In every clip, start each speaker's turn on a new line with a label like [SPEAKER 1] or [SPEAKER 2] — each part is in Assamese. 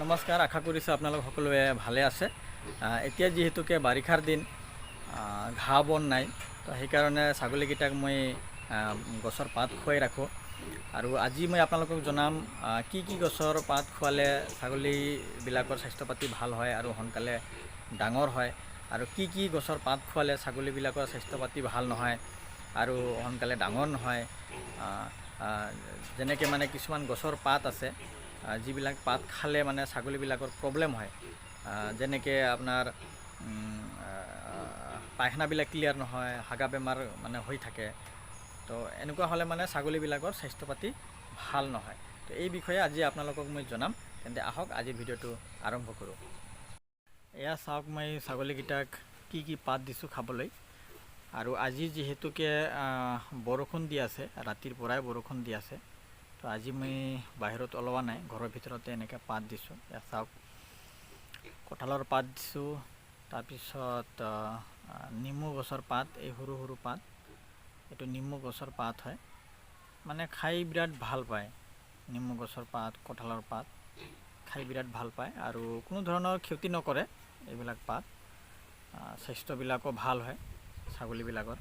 [SPEAKER 1] নমস্কাৰ, আশা কৰিছোঁ আপোনালোক সকলোৱে ভালে আছে। এতিয়া যিহেতুকে বাৰিষাৰ দিন, ঘাঁহ বন নাই, তো সেইকাৰণে ছাগলীকেইটাক মই গছৰ পাত খুৱাই ৰাখোঁ। আৰু আজি মই আপোনালোকক জনাম কি কি গছৰ পাত খোৱালে ছাগলীবিলাকৰ স্বাস্থ্য পাতি ভাল হয় আৰু সোনকালে ডাঙৰ হয়, আৰু কি কি গছৰ পাত খোৱালে ছাগলীবিলাকৰ স্বাস্থ্য পাতি ভাল নহয় আৰু সোনকালে ডাঙৰ নহয়। যেনেকৈ মানে কিছুমান গছৰ পাত আছে যিবিলাক পাত খালে মানে ছাগলীবিলাকৰ প্ৰব্লেম হয়, যেনেকৈ আপোনাৰ পায়খানাবিলাক ক্লিয়াৰ নহয়, হাগা বেমাৰ মানে হৈ থাকে। তো এনেকুৱা হ'লে মানে ছাগলীবিলাকৰ স্বাস্থ্য পাতি ভাল নহয়। তো এই বিষয়ে আজি আপোনালোকক মই জনাম। তেন্তে আহক আজিৰ ভিডিঅ'টো আৰম্ভ কৰোঁ। এয়া চাওক, মই ছাগলীকেইটাক কি কি পাত দিছোঁ খাবলৈ। আৰু আজি যিহেতুকে বৰষুণ দি আছে, ৰাতিৰ পৰাই বৰষুণ দি আছে, তো আজি মই বাহিৰত ওলোৱা নাই, ঘৰৰ ভিতৰতে এনেকৈ পাত দিছোঁ। এয়া চাওক, কঁঠালৰ পাত দিছোঁ, তাৰপিছত নেমু গছৰ পাত, এই সৰু সৰু পাত, এইটো নেমু গছৰ পাত হয়, মানে খাই বিৰাট ভাল পায়। নেমু গছৰ পাত, কঁঠালৰ পাত খাই বিৰাট ভাল পায় আৰু কোনো ধৰণৰ ক্ষতি নকৰে এইবিলাক পাত। স্বাস্থ্যবিলাকো ভাল হয় ছাগলীবিলাকৰ।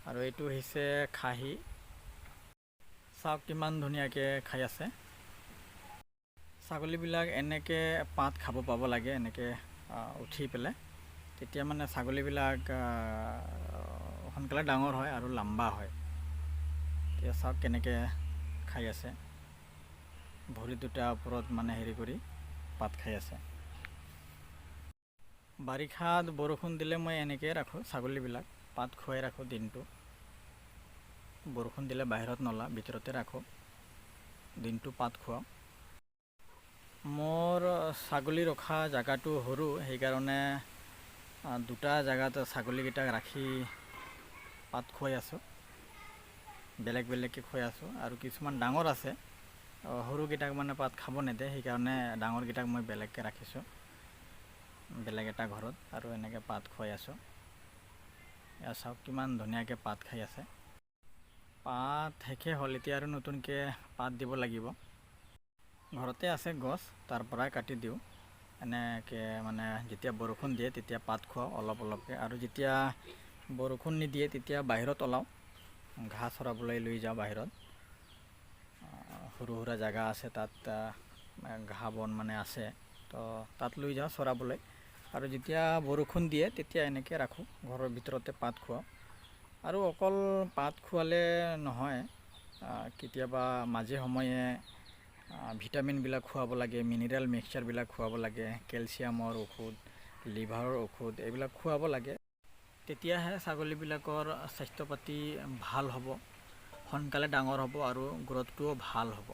[SPEAKER 1] আৰু এইটো হৈছে খাহী, চাওক কিমান ধুনীয়াকৈ খাই আছে। ছাগলীবিলাক এনেকৈ পাত খাব পাব লাগে, এনেকৈ উঠি পেলাই, তেতিয়া মানে ছাগলীবিলাক সোনকালে ডাঙৰ হয় আৰু লম্বা হয়। এতিয়া চাওক কেনেকৈ খাই আছে, ভৰি দুটা ওপৰত মানে হেৰি কৰি পাত খাই আছে। বাৰিষাত বৰষুণ দিলে মই এনেকৈ ৰাখোঁ, ছাগলীবিলাক পাত খুৱাই ৰাখোঁ দিনটো। বৰষুণ দিলে বাহিৰত নোলাওঁ, ভিতৰতে ৰাখোঁ, দিনটো পাত খুৱাওঁ। মোৰ ছাগলী ৰখা জেগাটো সৰু, সেইকাৰণে দুটা জেগাত ছাগলীকেইটাক ৰাখি পাত খুৱাই আছোঁ, বেলেগ বেলেগকৈ খুৱাই আছোঁ। আৰু কিছুমান ডাঙৰ আছে, সৰুকেইটাক মানে পাত খাব নেদে, সেইকাৰণে ডাঙৰকেইটাক মই বেলেগকৈ ৰাখিছোঁ বেলেগ এটা ঘৰত, আৰু এনেকৈ পাত খুৱাই আছোঁ। এয়া চাওক কিমান ধুনীয়াকৈ পাত খাই আছে। পাত শেষে হ'ল, এতিয়া আৰু নতুনকৈ পাত দিব লাগিব। ঘৰতে আছে গছ, তাৰ পৰাই কাটি দিওঁ। এনেকৈ মানে যেতিয়া বৰষুণ দিয়ে তেতিয়া পাত খুৱাওঁ অলপ অলপকৈ, আৰু যেতিয়া বৰষুণ নিদিয়ে তেতিয়া বাহিৰত ওলাওঁ, ঘাঁহ চৰাবলৈ লৈ যাওঁ বাহিৰত। সৰু সুৰা জেগা আছে, তাত ঘাঁহ বন মানে আছে, তো তাত লৈ যাওঁ চৰাবলৈ। আৰু যেতিয়া বৰষুণ দিয়ে তেতিয়া এনেকৈ ৰাখোঁ, ঘৰৰ ভিতৰতে পাত খুৱাওঁ। আৰু অকল পাত খোৱালে নহয়, কেতিয়াবা মাজে সময়ে ভিটামিনবিলাক খুৱাব লাগে, মিনাৰেল মিক্সচাৰবিলাক খুৱাব লাগে, কেলছিয়ামৰ ঔষধ, লিভাৰৰ ঔষধ, এইবিলাক খুৱাব লাগে। তেতিয়াহে ছাগলীবিলাকৰ স্বাস্থ্য পাতি ভাল হ'ব, সোনকালে ডাঙৰ হ'ব আৰু গ্ৰথটোও ভাল হ'ব।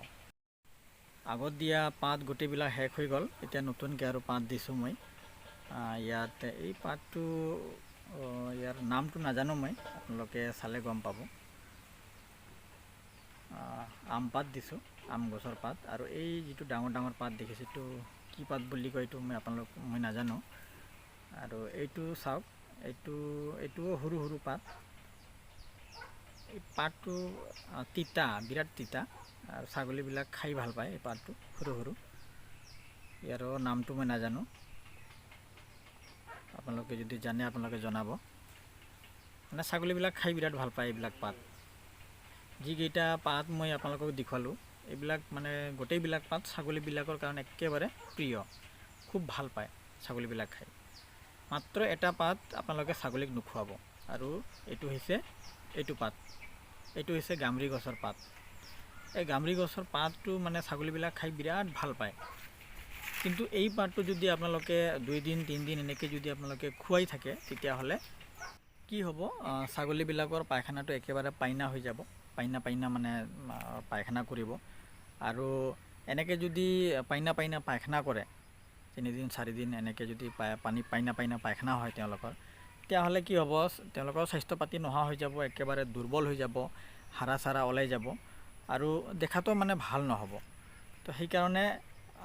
[SPEAKER 1] আগত দিয়া পাত গোটেইবিলাক শেষ হৈ গ'ল, এতিয়া নতুনকৈ আৰু পাত দিছোঁ মই। ইয়াত এই পাতটো, ইয়াৰ নামটো নাজানো মই, আপোনালোকে চালে গম পাব। আম পাত দিছোঁ, আম গছৰ পাত। আৰু এই যিটো ডাঙৰ ডাঙৰ পাত দেখিছোঁ, এইটো কি পাত বুলি কয় এইটো মই নাজানো। আৰু এইটো চাওক, এইটোও সৰু সৰু পাত। এই পাতটো তিতা, বিৰাট তিতা, আৰু ছাগলীবিলাক খাই ভাল পায় এই পাতটো, সৰু সৰু। ইয়াৰো নামটো মই নাজানো, আপোনালোকে যদি জানে আপোনালোকে জনাব। মানে ছাগলীবিলাক খাই বিৰাট ভাল পায় এইবিলাক পাত। যিকেইটা পাত মই আপোনালোকক দেখুৱালোঁ, এইবিলাক মানে গোটেইবিলাক পাত ছাগলীবিলাকৰ কাৰণে একেবাৰে প্ৰিয়, খুব ভাল পায় ছাগলীবিলাক খাই। মাত্ৰ এটা পাত আপোনালোকে ছাগলীক নোখোৱাব, আৰু এইটো হৈছে এইটো হৈছে গামৰি গছৰ পাত। এই গামৰি গছৰ পাতটো মানে ছাগলীবিলাক খাই বিৰাট ভাল পায়। কিন্তু এই পাতটো যদি আপোনালোকে 2 দিন 3 দিন এনেকৈ যদি আপোনালোকে খুৱাই থাকে, তেতিয়াহ'লে কি হ'ব, ছাগলীবিলাকৰ পায়খানাটো একেবাৰে পাইনা হৈ যাব, পাইনা মানে পায়খানা কৰিব। আৰু এনেকৈ যদি পাইনা পায়খানা কৰে, 3 দিন 4 দিন এনেকৈ যদি পাইনা পায়খানা হয় তেওঁলোকৰ, তেতিয়াহ'লে কি হ'ব, তেওঁলোকৰ স্বাস্থ্য পাতি নোহোৱা হৈ যাব, একেবাৰে দুৰ্বল হৈ যাব, হাৰা চাৰা ওলাই যাব, আৰু দেখাতো মানে ভাল নহ'ব। তো সেইকাৰণে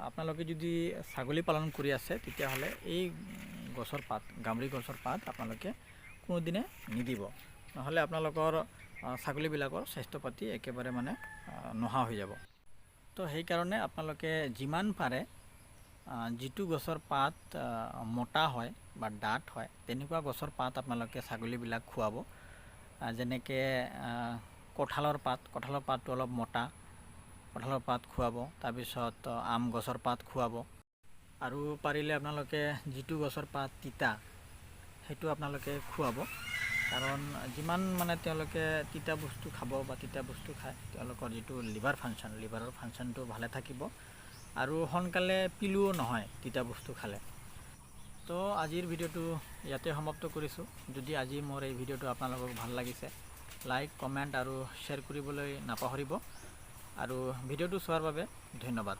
[SPEAKER 1] আপোনালোকে যদি ছাগলী পালন কৰি আছে, তেতিয়াহ'লে এই গছৰ পাত, গামৰি গছৰ পাত আপোনালোকে কোনোদিনে নিদিব, নহ'লে আপোনালোকৰ ছাগলীবিলাকৰ স্বাস্থ্য পাতি একেবাৰে মানে নোহোৱা হৈ যাব। তো সেইকাৰণে আপোনালোকে যিমান পাৰে যিটো গছৰ পাত মোটা হয় বা ডাঠ হয় তেনেকুৱা গছৰ পাত আপোনালোকে ছাগলীবিলাক খুৱাব। যেনেকৈ কঁঠালৰ পাতটো অলপ মোটা, কঁঠালৰ পাত খুৱাব। তাৰপিছত আম গছৰ পাত খুৱাব। আৰু পাৰিলে আপোনালোকে যিটো গছৰ পাত তিতা সেইটো আপোনালোকে খুৱাব। কাৰণ যিমান মানে তেওঁলোকে তিতা বস্তু খাব বা তিতা বস্তু খায় তেওঁলোকৰ যিটো লিভাৰৰ ফাংচনটো ভালে থাকিব আৰু সোনকালে পিলুও নহয় তিতা বস্তু খালে। তো আজিৰ ভিডিঅ'টো ইয়াতে সমাপ্ত কৰিছোঁ। যদি আজি মোৰ এই ভিডিঅ'টো আপোনালোকক ভাল লাগিছে লাইক, কমেণ্ট আৰু শ্বেয়াৰ কৰিবলৈ নাপাহৰিব। আৰু ভিডিঅ'টো চোৱাৰ বাবে ধন্যবাদ।